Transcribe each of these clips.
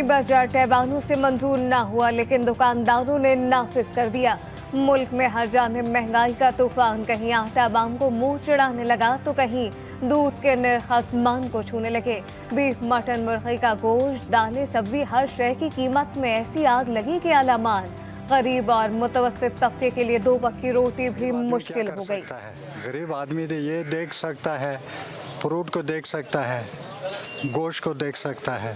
Budget ऐवानों से मंजूर ना हुआ, लेकिन दुकानदारों ने नाफिज कर दिया। मुल्क में हर जानिब महंगाई का तूफान, कहीं आटा आवाम को मुंह चिढ़ाने लगा तो कहीं दूध के निर्ख आसमान को छूने लगे। बीफ, मटन, मुर्गी का गोश्त, दालें, सब्जी, हर शय की कीमत में ऐसी आग लगी कि आलामान गरीब और मुतवस्सित तबके के लिए 2 वक्त की रोटी भी मुश्किल हो गई। गरीब आदमी तो ये देख सकता है, फ्रूट को देख सकता है, गोश्त को देख सकता है,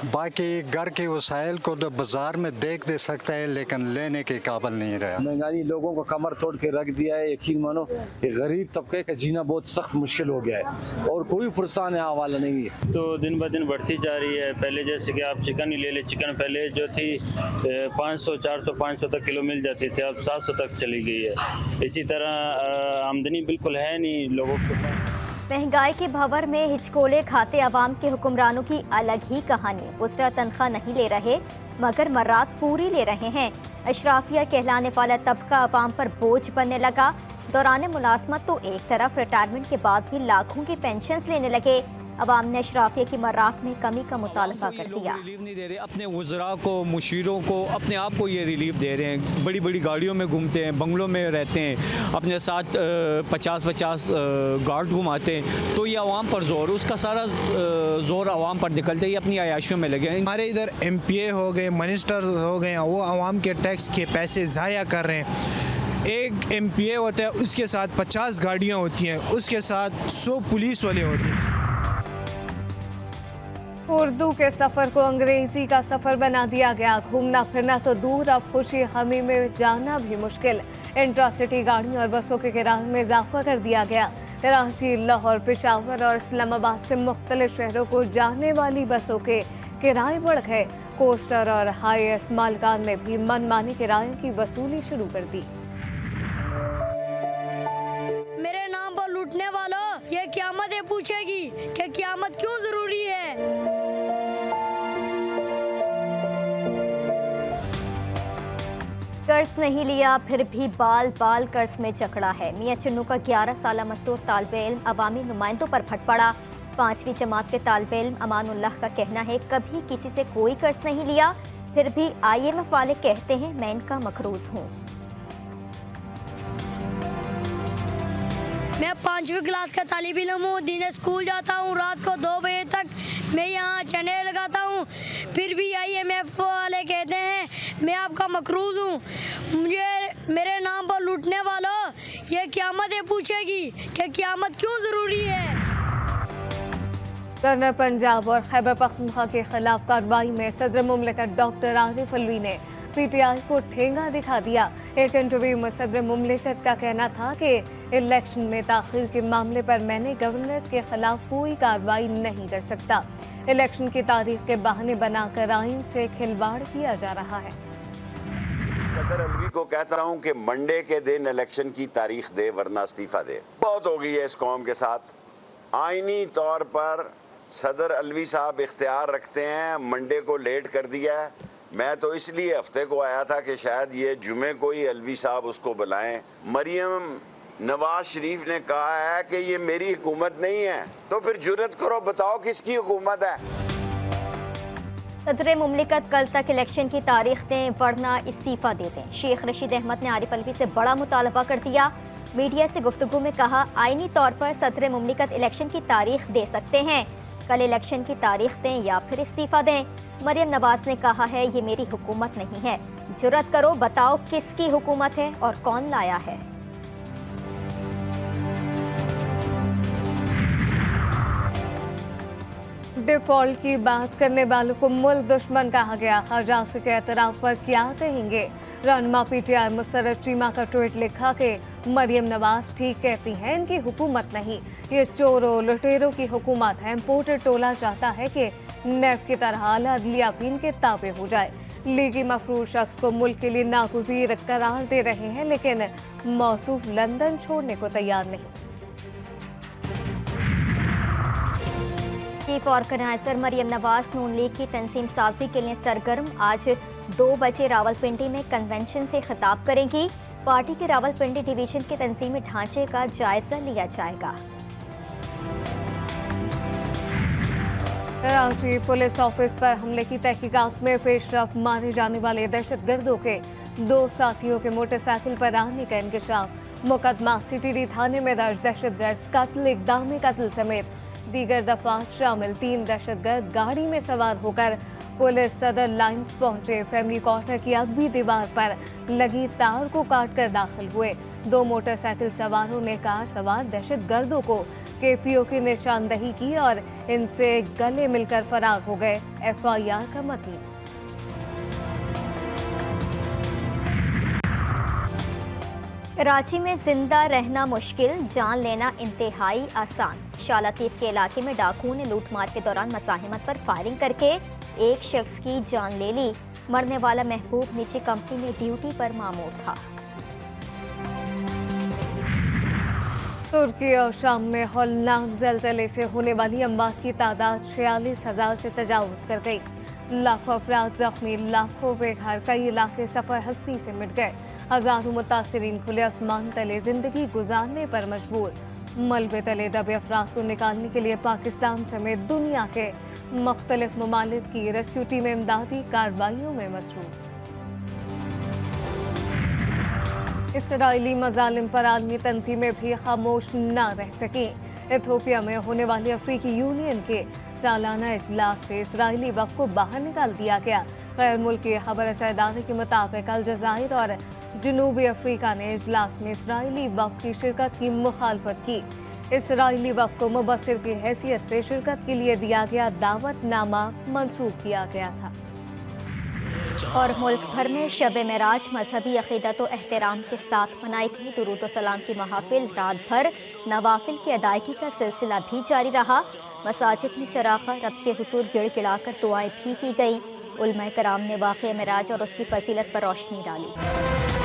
बाकी घर के वसाइल को तो बाजार में देख दे सकता है, लेकिन लेने के काबिल नहीं रहा। महंगाई लोगों को कमर तोड़ के रख दिया है। यकीन मानो ये गरीब तबके का जीना बहुत सख्त मुश्किल हो गया है और कोई पुरसान हवाला नहीं है। तो दिन ब दिन बढ़ती जा रही है। पहले जैसे कि आप चिकन ही ले ले, चिकन पहले जो थी 500, 400, 500 तक किलो मिल जाती थी, अब 700 तक चली गई है। इसी तरह आमदनी बिल्कुल है नहीं लोगों को। महंगाई के भंवर में हिचकोले खाते अवाम के हुक्मरानों की अलग ही कहानी। उसरा तनख्वाह नहीं ले रहे मगर मर्रात पूरी ले रहे हैं। अशराफिया कहलाने वाला तबका अवाम पर बोझ बनने लगा। दौरान मुलाजमत तो एक तरफ, रिटायरमेंट के बाद भी लाखों की पेंशन्स लेने लगे। अवाम ने अशराफिया की मर्रात में कमी का मुतालबा कर दिया। रिलीफ नहीं दे रहे अपने वज़रा को, मुशीरों को, अपने आप को ये रिलीफ दे रहे हैं। बड़ी बड़ी गाड़ियों में घूमते हैं, बंगलों में रहते हैं, अपने साथ 50-50 गार्ड घुमाते हैं। तो ये अवाम पर जोर, उसका सारा जोर अवाम पर निकलते ही अपनी अयाशियों में लगे हैं। हमारे इधर MPA हो गए, मिनिस्टर हो गए, वो अवाम के टैक्स के पैसे ज़ाया कर रहे हैं। एक MPA होता है, उसके साथ 50 गाड़ियाँ होती हैं, उसके साथ 100 पुलिस वाले होते हैं। उर्दू के सफ़र को अंग्रेजी का सफ़र बना दिया गया। घूमना फिरना तो दूर, अब खुशी गमी में जाना भी मुश्किल। इंट्रासिटी गाड़ियों और बसों के किराए में इजाफा कर दिया गया। कराची, लाहौर, पेशावर और इस्लामाबाद से मुख्तलिफ शहरों को जाने वाली बसों के किराए बढ़ गए। कोस्टर और हाईएस्ट मालकान ने भी मनमानी किराए की वसूली शुरू कर दी। मेरे नाम पर लूटने वालों, ये क़यामत ये पूछेगी कि क़यामत क्यों जरूरी है। कर्ज नहीं लिया फिर भी बाल बाल कर्ज में जकड़ा है। मियां चन्नू का 11 साला मसूर तालिबे इल्म अवामी नुमाइंदों पर फट पड़ा। 5वीं जमात के तालिबे इल्म अमानुल्लाह का कहना है कभी किसी से कोई कर्ज नहीं लिया, फिर भी IMF वाले कहते हैं मैं इनका मकरूज हूँ। मैं 5वीं क्लास का तालिबे इल्म हूँ, दिन स्कूल जाता हूँ, रात को 2 बजे तक मैं यहाँ चने लगाता हूँ, फिर भी IMF वाले कहते हैं मैं आपका मकरूज हूँ। मुझे मेरे नाम पर लूटने वालों, ये क़यामत ये पूछेगी कि क़यामत क्यों ज़रूरी है। गवर्नर पंजाब और खैबर पख्तूनख्वा के खिलाफ कार्रवाई में सदर मुमलिकत डॉक्टर आरिफ अलवी ने PTI को ठेंगा दिखा दिया। एक इंटरव्यू में सदर मुमलिकत का कहना था कि इलेक्शन में ताखीर के मामले पर मैंने गवर्नर्स के खिलाफ कोई कार्रवाई नहीं कर सकता। इलेक्शन की तारीख के बहाने बनाकर आइन से खिलवाड़ किया जा रहा है। सदर अलवी को कहता हूं कि मंडे के दिन इलेक्शन की तारीख दे वरना इस्तीफा दे। बहुत हो गई है इस कौम के साथ। आईनी तौर पर सदर अलवी साहब इख्तियार रखते हैं, मंडे को लेट कर दिया है। मैं तो इसलिए हफ्ते को आया था कि शायद ये जुमे को ही अलवी साहब उसको बुलाएं। मरियम नवाज शरीफ ने कहा है कि ये मेरी हुकूमत नहीं है, तो फिर जुर्रत करो बताओ किसकी हुकूमत है। सदर मुमलिकत कल तक इलेक्शन की तारीख दें वरना इस्तीफा दे दें। शेख रशीद अहमद ने आरिफ अलवी से बड़ा मुतालबा कर दिया। मीडिया से गुफ्तगू में कहा आईनी तौर पर सदर मुमलिकत इलेक्शन की तारीख दे सकते हैं, कल इलेक्शन की तारीख दें या फिर इस्तीफा दें। मरियम नवाज ने कहा है ये मेरी हुकूमत नहीं है, जुर्रत करो बताओ किसकी हुकूमत है और कौन लाया है। डिफॉल्ट की बात करने वालों को मुल्क दुश्मन कहा गया। खाजासी के एतराफ़ पर क्या कहेंगे। रहनुमा PTI मुसर्रत चीमा का ट्वीट लिखा कि मरियम नवाज ठीक कहती हैं, इनकी हुकूमत नहीं, ये चोरों लुटेरों की हुकूमत है। इम्पोर्टेड टोला चाहता है कि नेफ की तरह आला अदलिया भी इनके ताबे हो जाए। लीगी मफरूज शख्स को मुल्क के लिए नागुज़ीर करार दे रहे हैं, लेकिन मौसूफ लंदन छोड़ने को तैयार नहीं। चीफ ऑर्गेनाइजर मरियम नवाज नून लीग की तंजीम साजी के लिए सरगर्म। आज 2 बजे रावलपिंडी में कन्वेंशन से खिताब करेंगी। पार्टी के रावलपिंडी डिवीजन के तंजीमी ढांचे का जायजा लिया जाएगा। कराची पुलिस ऑफिस पर हमले की तहकीकात में पेशरफ, मारे जाने वाले दहशतगर्दों के 2 साथियों के मोटरसाइकिल पर आने का इंकशाफ। मुकदमा सीटीडी थाने में दर्ज। दहशतगर्द कत्ल, इक़दाम कत्ल समेत दीगर दफात शामिल। 3 दहशतगर्द गाड़ी में सवार होकर पुलिस सदर लाइन्स पहुंचे। फैमिली क्वार्टर की अगली दीवार पर लगी तार को काट कर दाखिल हुए। 2 मोटरसाइकिल सवारों ने कार सवार दहशतगर्दों को केपीओ की निशानदही की और इनसे गले मिलकर फरार हो गए। एफआईआर का मतलब कराची में जिंदा रहना मुश्किल, जान लेना इंतहाई आसान। शालातीफ के इलाके में डाकुओं ने लूटमार के दौरान मसाहिमत पर फायरिंग करके एक शख्स की जान ले ली। मरने वाला महबूब निजी कंपनी में ड्यूटी पर मामूर था। तुर्की और शाम में हौलनाक ज़लज़ले से होने वाली अमवात की तादाद 46,000 से तजावुज़ कर गई। लाखों अफराद जख्मी, लाखों बेघर, कई इलाके सफ़र हस्ती से मिट गए। हज़ारों मुतासिरीन खुले आसमान तले जिंदगी गुजारने पर मजबूर। मलबे तले दबे अफराद को निकालने के लिए पाकिस्तान समेत दुनिया के मुख्तलिफ ममालिक की रेस्क्यू टीमें इमदादी कार्रवाइयों में मसरूफ़। इसराइली मजालिम पर आलमी तंजीमें भी खामोश न रह सकी। इथोपिया में होने वाली अफ्रीकी यूनियन के सालाना इजलास से इसराइली वफ़द को बाहर निकाल दिया गया। गैर मुल्की खबर इदारे के मुताबिक अलजज़ाइर और जनूबी अफ्रीका ने इजलास में इसराइली वफ़द की शिरकत की मुखालफत की। इसराइली वफ़द को मुबस्सिर की हैसियत से शिरकत के लिए दिया गया दावतनामा मंसूब किया गया था। और मुल्क भर में शब मेराज मजहबी अक़ीदत व एहतराम के साथ मनाई गई। दुरूद व सलाम की महफिल, रात भर नवाफिल की अदायगी का सिलसिला भी जारी रहा। मसाजिद में चराग़ा रब के हुज़ूर गिड़गिड़ा कर दुआएं भी की गई। उलमा कराम ने वाक़या मेराज और उसकी फजीलत पर रोशनी डाली।